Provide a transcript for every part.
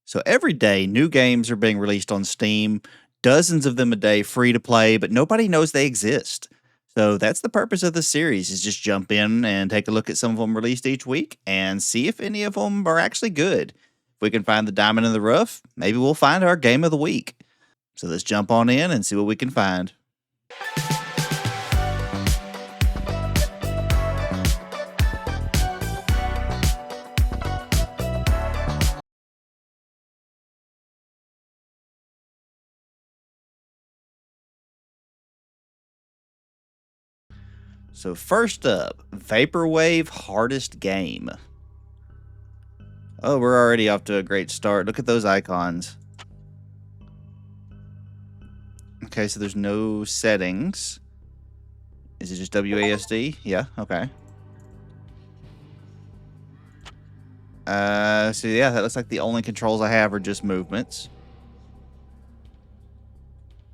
So every day, new games are being released on Steam, dozens of them a day free to play, but nobody knows they exist. So that's the purpose of this series is just jump in and take a look at some of them released each week and see if any of them are actually good. If we can find the diamond in the rough, maybe we'll find our game of the week. So let's jump on in and see what we can find. So first up, Vaporwave Hardest Game. Oh, we're already off to a great start. Look at those icons. Okay, so there's no settings. Is it just WASD? Yeah, okay. So yeah, that looks like the only controls I have are just movements.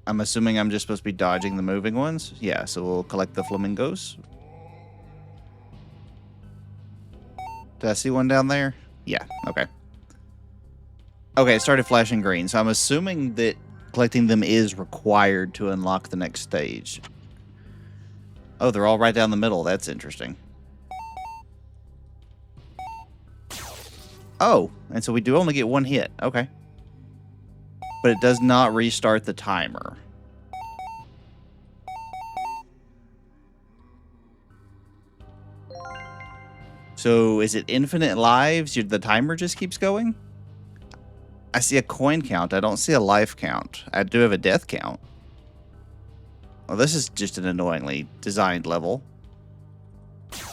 I'm assuming I'm just supposed to be dodging the moving ones. Yeah, so we'll collect the flamingos. Did I see one down there? Yeah, okay. Okay, it started flashing green, so I'm assuming that collecting them is required to unlock the next stage. Oh, they're all right down the middle. That's interesting. Oh, and so we do only get one hit. Okay. But it does not restart the timer. So is it infinite lives? The timer just keeps going? I see a coin count. I don't see a life count. I do have a death count. Oh, this is just an annoyingly designed level.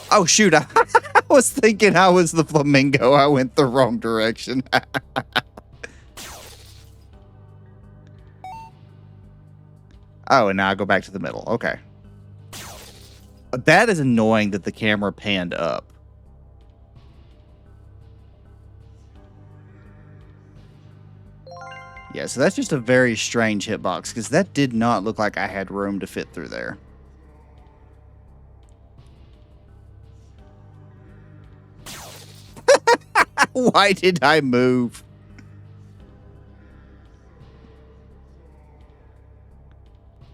Oh, shoot. I was thinking I was the flamingo. I went the wrong direction. Oh, and now I go back to the middle. Okay. That is annoying that the camera panned up. Yeah, so that's just a very strange hitbox, because that did not look like I had room to fit through there. Why did I move?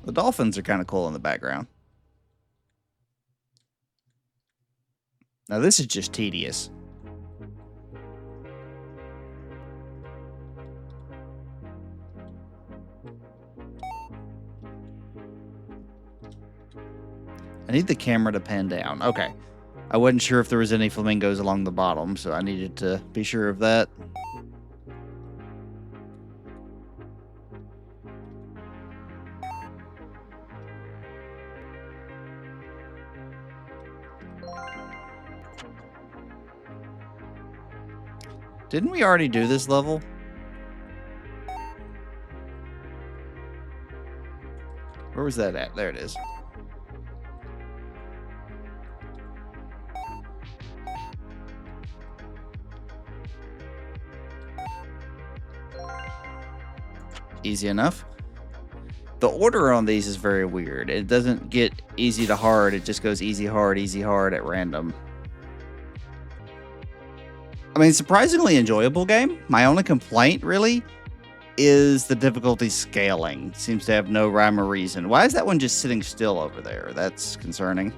The dolphins are kind of cool in the background. Now this is just tedious. I need the camera to pan down. Okay. I wasn't sure if there was any flamingos along the bottom, so I needed to be sure of that. Didn't we already do this level? Where was that at? There it is. Easy enough. The order on these is very weird. It doesn't get easy to hard. It just goes easy, hard at random. I mean, surprisingly enjoyable game. My only complaint, really, is the difficulty scaling. Seems to have no rhyme or reason. Why is that one just sitting still over there? That's concerning.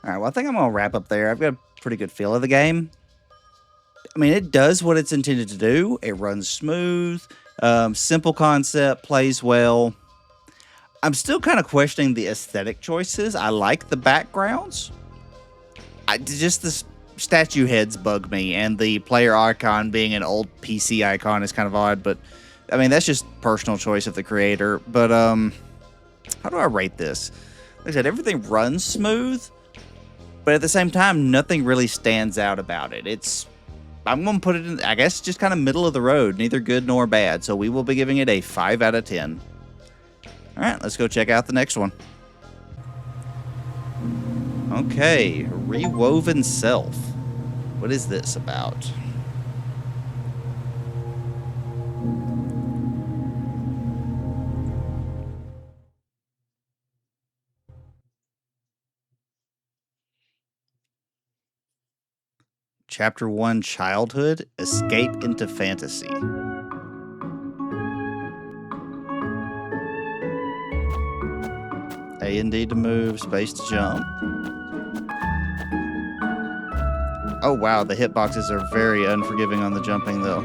All right, well, I think I'm going to wrap up there. I've got a pretty good feel of the game. I mean, it does what it's intended to do. It runs smooth, simple concept, plays well. I'm still kind of questioning the aesthetic choices. I like the backgrounds. Just the statue heads bug me, and the player icon being an old PC icon is kind of odd, but I mean, that's just personal choice of the creator. But how do I rate this? Like I said, everything runs smooth, but at the same time, nothing really stands out about it. I'm going to put it in, I guess, just kind of middle of the road, neither good nor bad. So we will be giving it a 5 out of 10. All right, let's go check out the next one. Okay, Rewoven Self. What is this about? Chapter 1, Childhood, Escape into Fantasy. A and D to move, space to jump. Oh wow, the hitboxes are very unforgiving on the jumping though.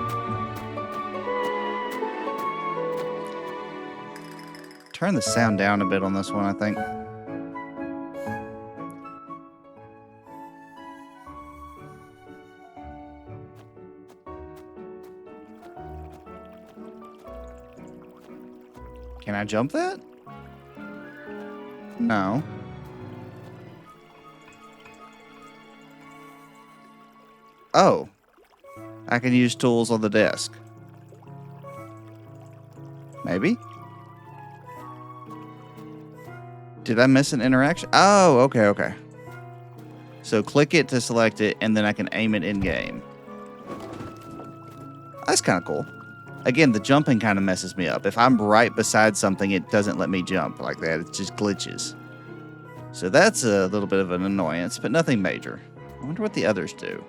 Turn the sound down a bit on this one, I think. Can I jump that? No. Oh. I can use tools on the desk. Maybe? Did I miss an interaction? Oh, okay. So click it to select it, and then I can aim it in-game. That's kind of cool. Again, the jumping kind of messes me up. If I'm right beside something, it doesn't let me jump like that. It just glitches. So that's a little bit of an annoyance, but nothing major. I wonder what the others do.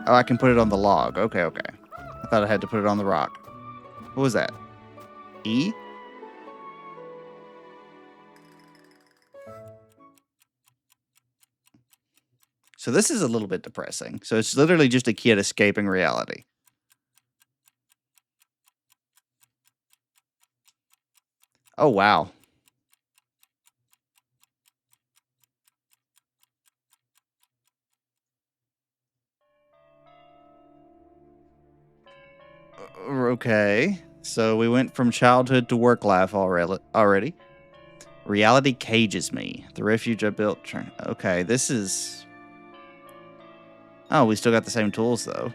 Oh, I can put it on the log. Okay. I thought I had to put it on the rock. What was that? E? So this is a little bit depressing. So it's literally just a kid escaping reality. Oh, wow. Okay. So we went from childhood to work life already. Reality cages me. The refuge I built. Okay, this is... Oh, we still got the same tools, though.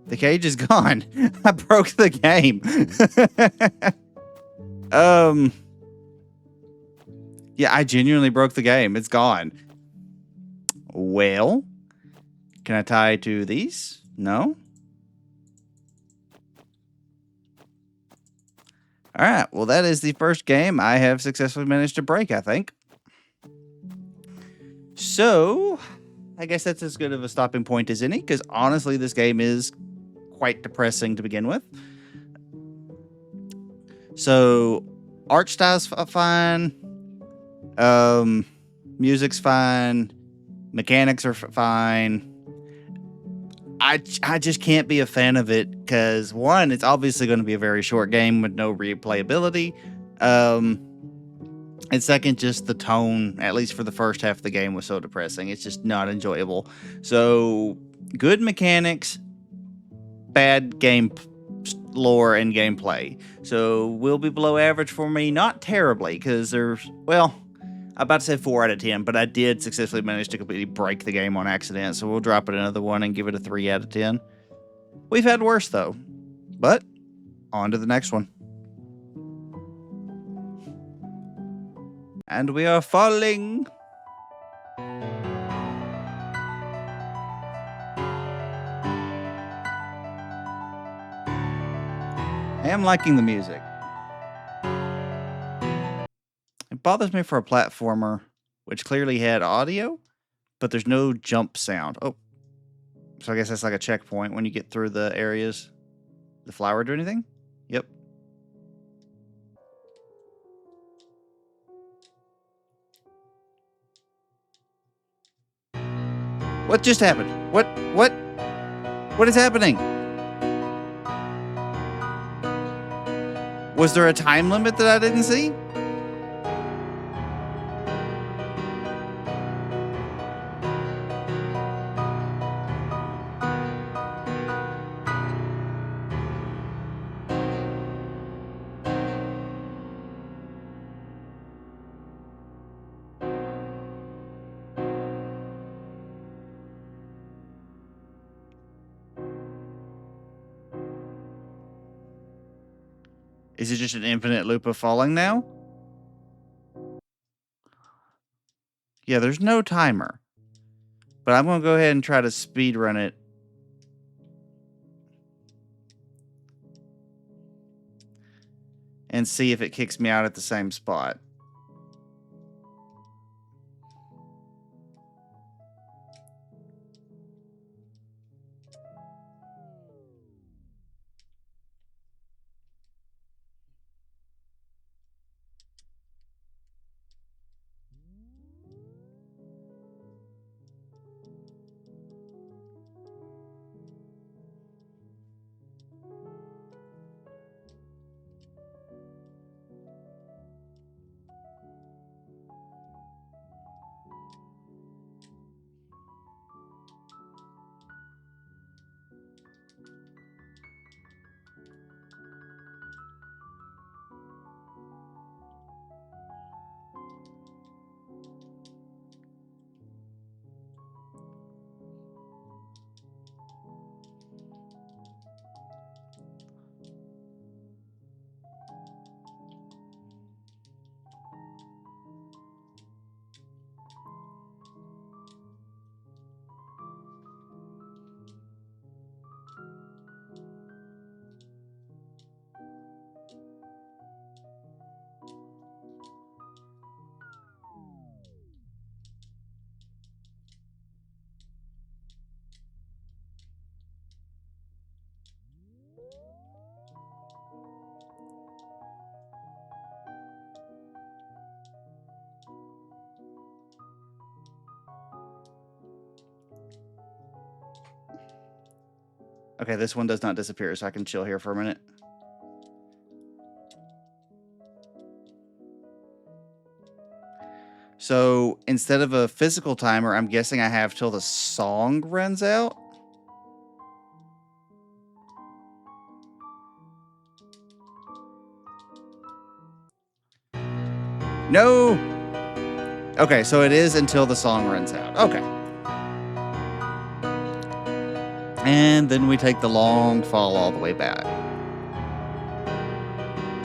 The cage is gone. I broke the game. Yeah, I genuinely broke the game. It's gone. Well, can I tie to these? No? All right. Well, that is the first game I have successfully managed to break, I think. So, I guess that's as good of a stopping point as any, because honestly, this game is quite depressing to begin with. So, art style's fine. Music's fine. Mechanics are fine. I just can't be a fan of it because, one, it's obviously going to be a very short game with no replayability. And second, just the tone, at least for the first half of the game, was so depressing. It's just not enjoyable. So, good mechanics, bad game lore and gameplay. So, will be below average for me. Not terribly, because there's, well, I'm about to say 4 out of 10, but I did successfully manage to completely break the game on accident, so we'll drop it another 1 and give it a 3 out of 10. We've had worse, though. But, on to the next one. And we are falling. I am liking the music. It bothers me for a platformer, which clearly had audio, but there's no jump sound. Oh, so I guess that's like a checkpoint when you get through the areas. The flower do anything? Yep. What just happened? What is happening? Was there a time limit that I didn't see? Is it just an infinite loop of falling now? Yeah, there's no timer. But I'm going to go ahead and try to speed run it. And see if it kicks me out at the same spot. Okay, this one does not disappear, so I can chill here for a minute. So instead of a physical timer, I'm guessing I have till the song runs out. No! Okay, so it is until the song runs out. Okay. And then we take the long fall all the way back.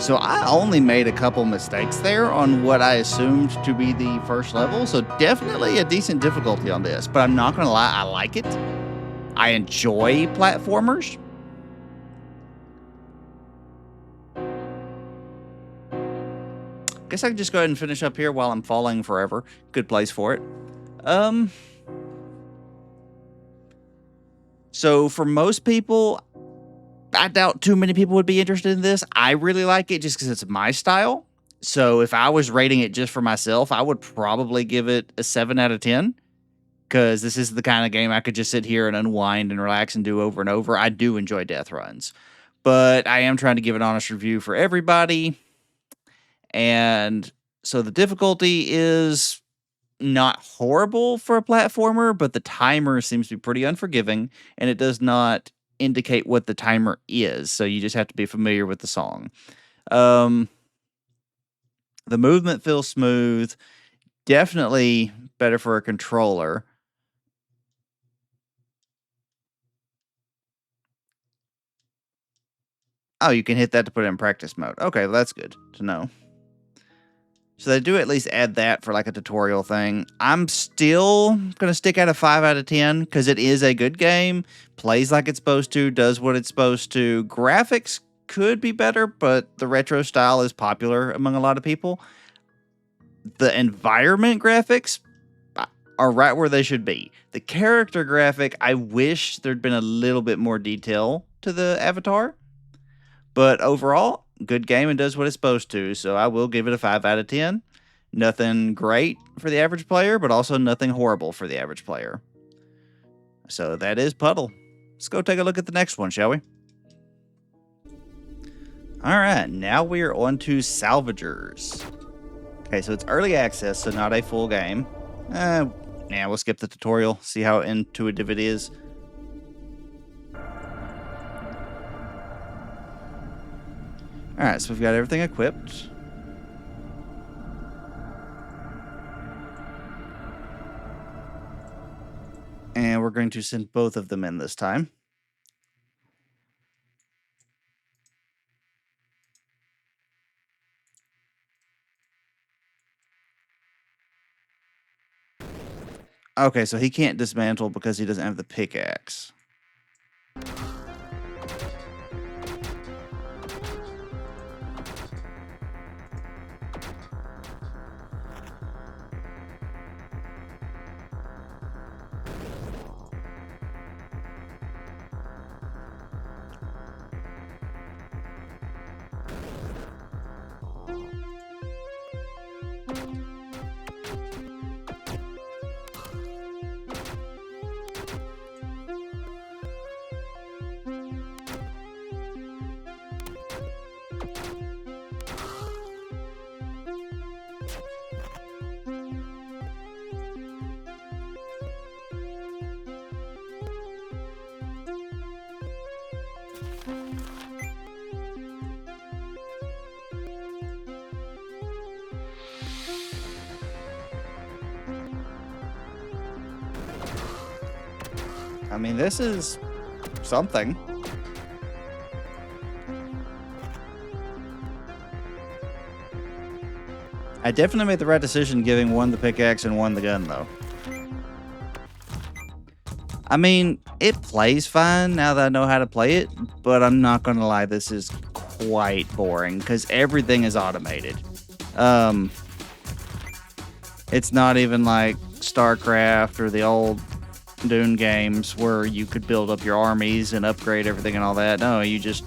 So I only made a couple mistakes there on what I assumed to be the first level. So definitely a decent difficulty on this. But I'm not going to lie, I like it. I enjoy platformers. Guess I can just go ahead and finish up here while I'm falling forever. Good place for it. So for most people, I doubt too many people would be interested in this. I really like it just because it's my style. So if I was rating it just for myself, I would probably give it a 7 out of 10. Because this is the kind of game I could just sit here and unwind and relax and do over and over. I do enjoy death runs. But I am trying to give an honest review for everybody. And so the difficulty is not horrible for a platformer, but the timer seems to be pretty unforgiving, and it does not indicate what the timer is, so you just have to be familiar with the song. The movement feels smooth, definitely better for a controller. Oh, you can hit that to put it in practice mode. Okay, well, that's good to know. So they do at least add that for like a tutorial thing. I'm still going to stick at a 5 out of 10 because it is a good game. Plays like it's supposed to, does what it's supposed to. Graphics could be better, but the retro style is popular among a lot of people. The environment graphics are right where they should be. The character graphic, I wish there'd been a little bit more detail to the avatar. But overall, good game and does what it's supposed to, so I will give it a 5 out of 10. Nothing great for the average player, but also nothing horrible for the average player. So that is Puddle. Let's go take a look at the next one, shall we? All right, now we are on to Salvagers. Okay, so it's early access, so not a full game. Yeah, we'll skip the tutorial, see how intuitive it is. All right, so we've got everything equipped. And we're going to send both of them in this time. Okay, so he can't dismantle because he doesn't have the pickaxe. I mean, this is something. I definitely made the right decision giving one the pickaxe and one the gun, though. I mean, it plays fine now that I know how to play it, but I'm not going to lie, this is quite boring because everything is automated. It's not even like StarCraft or the old Dune games where you could build up your armies and upgrade everything and all that. No, you just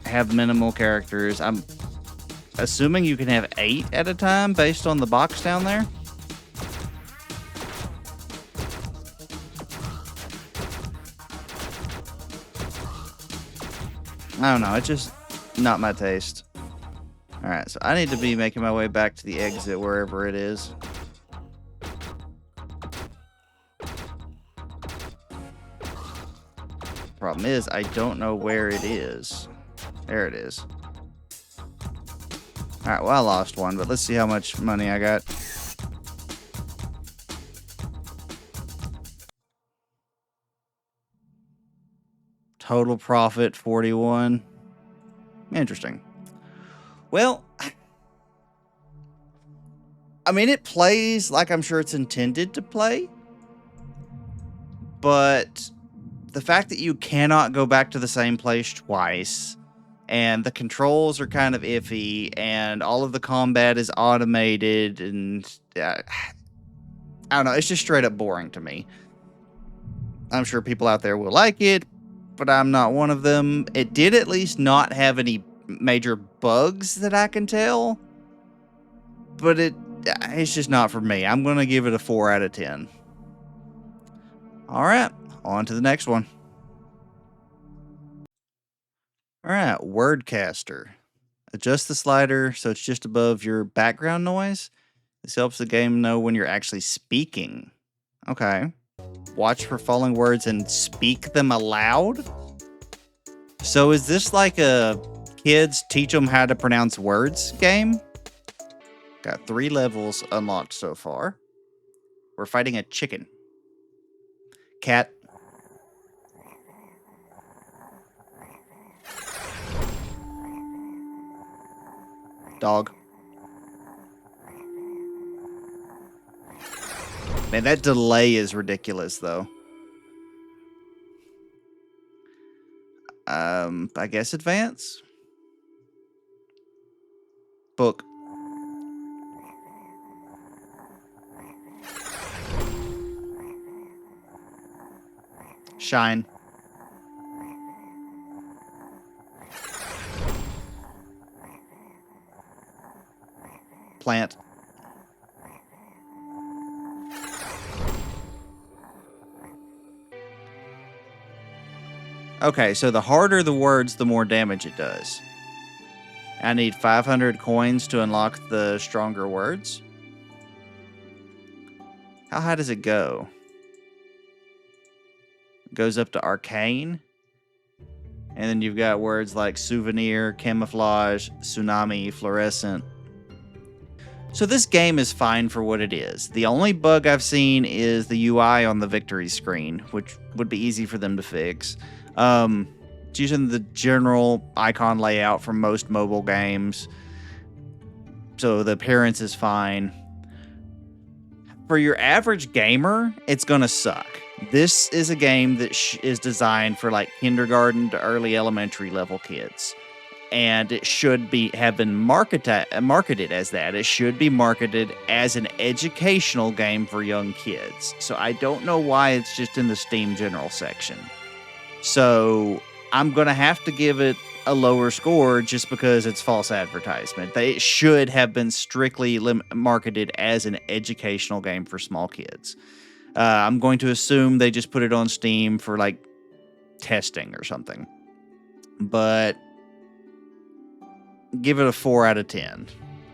have minimal characters. I'm assuming you can have 8 at a time based on the box down there. I don't know. It's just not my taste. Alright, so I need to be making my way back to the exit wherever it is. Problem is, I don't know where it is. There it is. Alright, well, I lost one, but let's see how much money I got. Total profit, 41. Interesting. Well, I mean, it plays like I'm sure it's intended to play. But the fact that you cannot go back to the same place twice, and the controls are kind of iffy, and all of the combat is automated, and I don't know, it's just straight up boring to me. I'm sure people out there will like it, but I'm not one of them. It did at least not have any major bugs that I can tell, but it's just not for me. I'm going to give it a 4 out of 10. All right, on to the next one. All right, WordCaster. Adjust the slider so it's just above your background noise. This helps the game know when you're actually speaking. Okay. Watch for falling words and speak them aloud? So is this like a kids teach them how to pronounce words game? Got 3 levels unlocked so far. We're fighting a chicken. Cat. Dog. Man, that delay is ridiculous, though. I guess advance? Book. Shine. Plant. Okay, so the harder the words, the more damage it does. I need 500 coins to unlock the stronger words. How high does it go? It goes up to arcane. And then you've got words like souvenir, camouflage, tsunami, fluorescent. So this game is fine for what it is. The only bug I've seen is the UI on the victory screen, which would be easy for them to fix. It's using the general icon layout from most mobile games, so the appearance is fine. For your average gamer, it's going to suck. This is a game that is designed for like kindergarten to early elementary level kids. And it should have been marketed as that. It should be marketed as an educational game for young kids. So I don't know why it's just in the Steam General section. So I'm going to have to give it a lower score just because it's false advertisement. They should have been strictly marketed as an educational game for small kids. I'm going to assume they just put it on Steam for like testing or something. But give it a 4 out of 10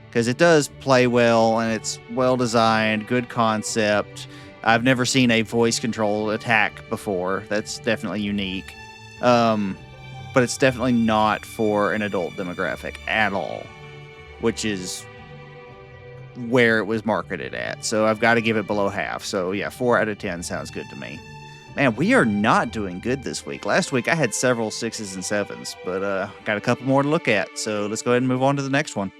because it does play well and it's well designed, good concept. I've never seen a voice control attack before. That's definitely unique. But it's definitely not for an adult demographic at all, which is where it was marketed at. So I've got to give it below half. So yeah, 4 out of 10 sounds good to me. Man, we are not doing good this week. Last week I had several 6s and 7s, but got a couple more to look at. So let's go ahead and move on to the next one.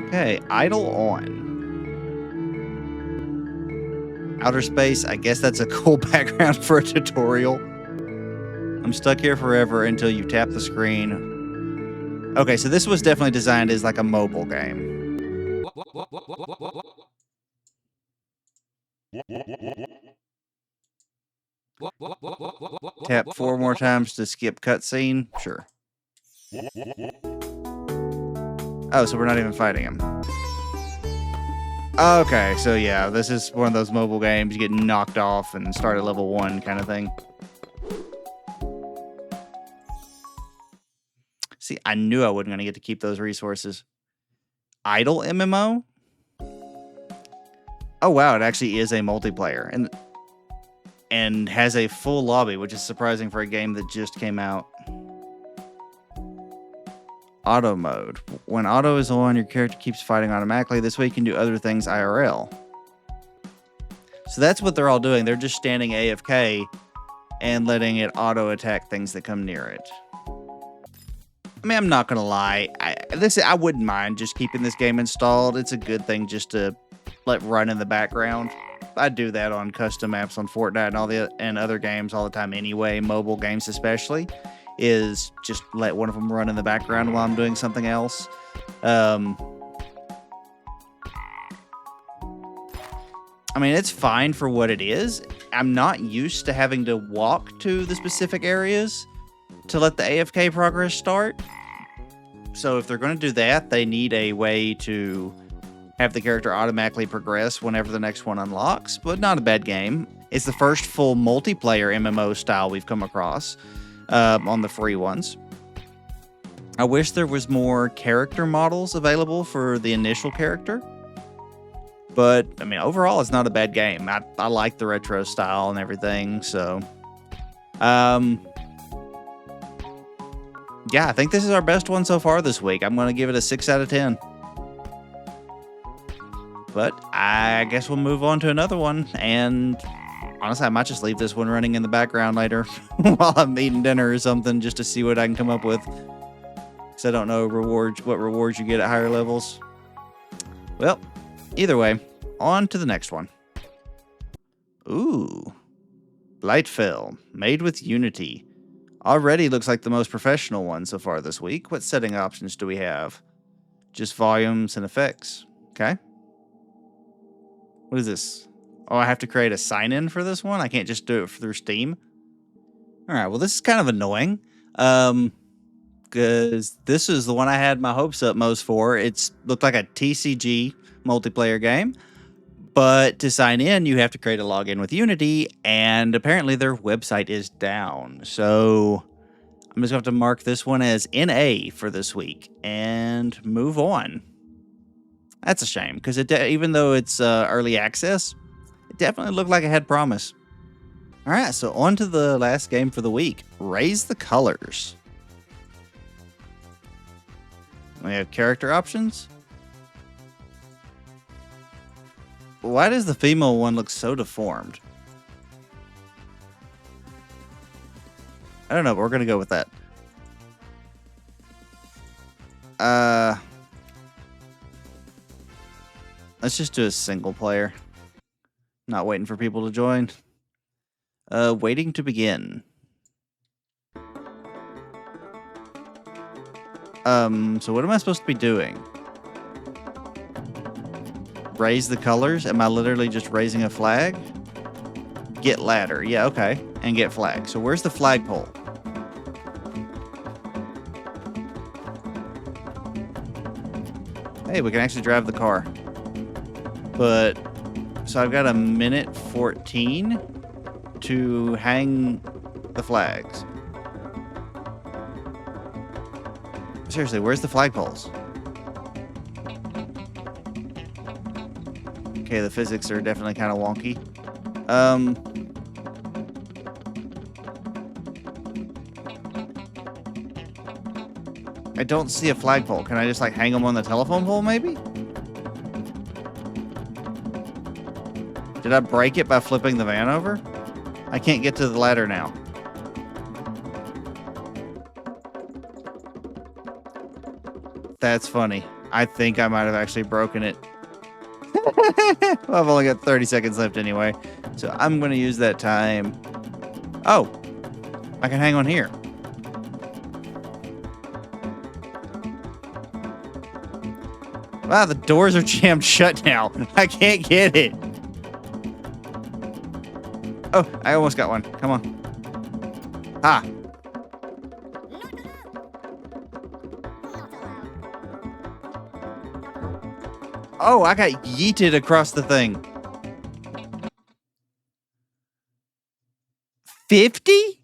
Okay, idle on. Outer space, I guess that's a cool background for a tutorial. I'm stuck here forever until you tap the screen. Okay, so this was definitely designed as like a mobile game. Tap 4 more times to skip cutscene. Sure. Oh, so we're not even fighting him. Okay, so yeah, this is one of those mobile games. You get knocked off and start at level 1 kind of thing. See, I knew I wasn't going to get to keep those resources. Idle MMO? Oh wow, it actually is a multiplayer and has a full lobby, which is surprising for a game that just came out. Auto mode. When auto is on, your character keeps fighting automatically. This way you can do other things IRL. So that's what they're all doing. They're just standing AFK and letting it auto attack things that come near it. I mean, I'm not going to lie. I wouldn't mind just keeping this game installed. It's a good thing just to let run in the background. I do that on custom maps on Fortnite and other games all the time anyway, mobile games especially, is just let one of them run in the background while I'm doing something else. I mean, it's fine for what it is. I'm not used to having to walk to the specific areas to let the AFK progress start. So if they're going to do that, they need a way to have the character automatically progress whenever the next one unlocks, but not a bad game. It's the first full multiplayer MMO style we've come across on the free ones. I wish there was more character models available for the initial character, but I mean, overall, it's not a bad game. I like the retro style and everything, so yeah, I think this is our best one so far this week. I'm going to give it a 6 out of 10. But I guess we'll move on to another one. And honestly, I might just leave this one running in the background later while I'm eating dinner or something just to see what I can come up with. Because I don't know what rewards you get at higher levels. Well, either way, on to the next one. Ooh. BlightFell, made with Unity. Already looks like the most professional one so far this week. What setting options do we have? Just volumes and effects. Okay. What is this? Oh, I have to create a sign-in for this one? I can't just do it through Steam? All right, well, this is kind of annoying. Because this is the one I had my hopes up most for. It's looked like a TCG multiplayer game. But to sign in, you have to create a login with Unity, and apparently their website is down. So I'm just going to have to mark this one as NA for this week and move on. That's a shame, because even though it's early access, it definitely looked like it had promise. All right, so on to the last game for the week. Raise the colors. We have character options. Why does the female one look so deformed? I don't know, but we're going to go with that. Let's just do a single player. Not waiting for people to join. Waiting to begin. So what am I supposed to be doing? Raise the colors? Am I literally just raising a flag? Get ladder. Yeah, okay. And get flag. So where's the flagpole? Hey, we can actually drive the car. But, so I've got a minute 14 to hang the flags. Seriously, where's the flagpoles? Okay, the physics are definitely kind of wonky. I don't see a flagpole. Can I just like hang them on the telephone pole maybe? Did I break it by flipping the van over? I can't get to the ladder now. That's funny. I think I might have actually broken it. Well, I've only got 30 seconds left anyway. So I'm going to use that time. Oh, I can hang on here. Wow, the doors are jammed shut now. I can't get it. Oh, I almost got one. Come on. Ah. Oh, I got yeeted across the thing. 50?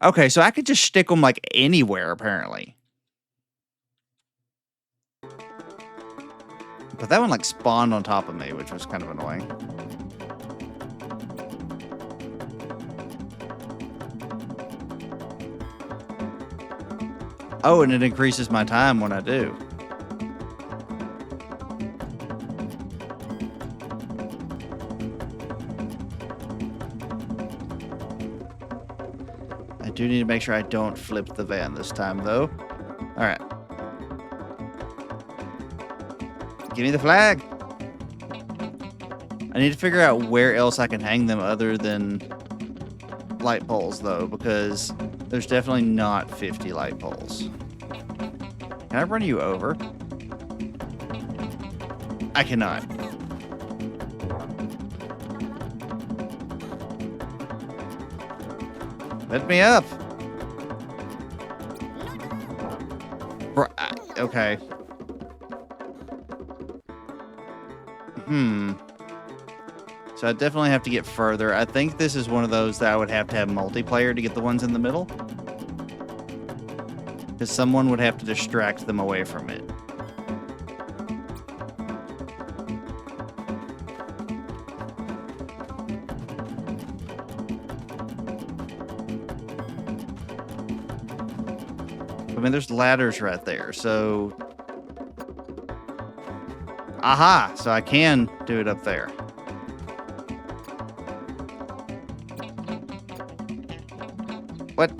Okay, so I could just stick them like anywhere, apparently. But that one like spawned on top of me, which was kind of annoying. Oh, and it increases my time when I do. I do need to make sure I don't flip the van this time, though. All right. Give me the flag. I need to figure out where else I can hang them other than light poles, though, because there's definitely not 50 light poles. Can I run you over? I cannot. Let me up. Okay. So I definitely have to get further. I think this is one of those that I would have to have multiplayer to get the ones in the middle. Because someone would have to distract them away from it. I mean, there's ladders right there, so... Aha! So I can do it up there. What?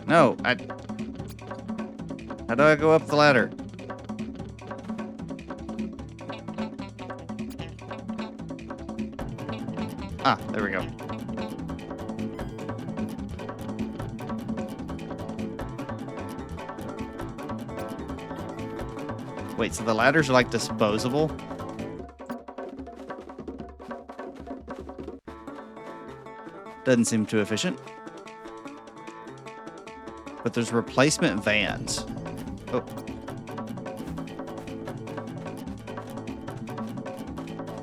No, how do I go up the ladder? Ah, there we go. Wait, so the ladders are like disposable? Doesn't seem too efficient. But there's replacement vans. Oh.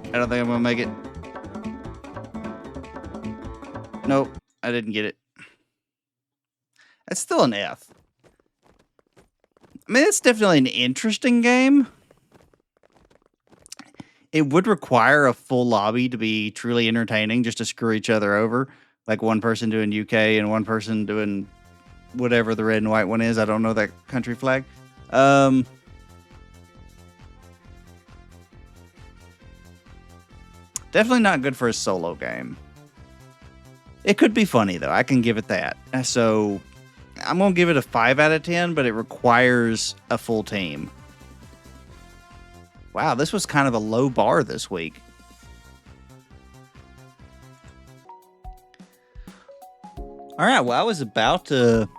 I don't think I'm gonna make it. Nope, I didn't get it. That's still an F. I mean, it's definitely an interesting game. It would require a full lobby to be truly entertaining, just to screw each other over. Like one person doing UK and one person doing whatever the red and white one is. I don't know that country flag. Definitely not good for a solo game. It could be funny, though. I can give it that. So I'm going to give it a 5 out of 10, but it requires a full team. Wow, this was kind of a low bar this week. All right, well, I was about to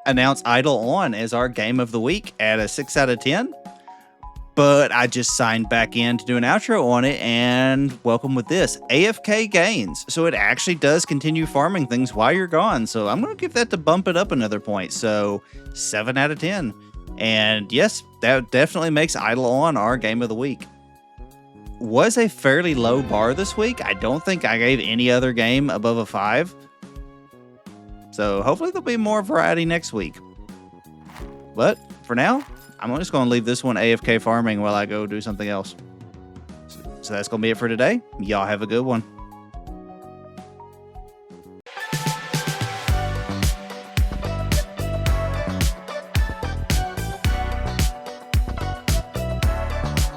announce Idle On as our game of the week at a 6 out of 10. But I just signed back in to do an outro on it, and welcome with this. AFK gains. So it actually does continue farming things while you're gone. So I'm going to give that to bump it up another point. So 7 out of 10. And yes, that definitely makes Idle On our game of the week. Was a fairly low bar this week. I don't think I gave any other game above a 5. So hopefully there'll be more variety next week. But for now, I'm just going to leave this one AFK farming while I go do something else. So that's going to be it for today. Y'all have a good one.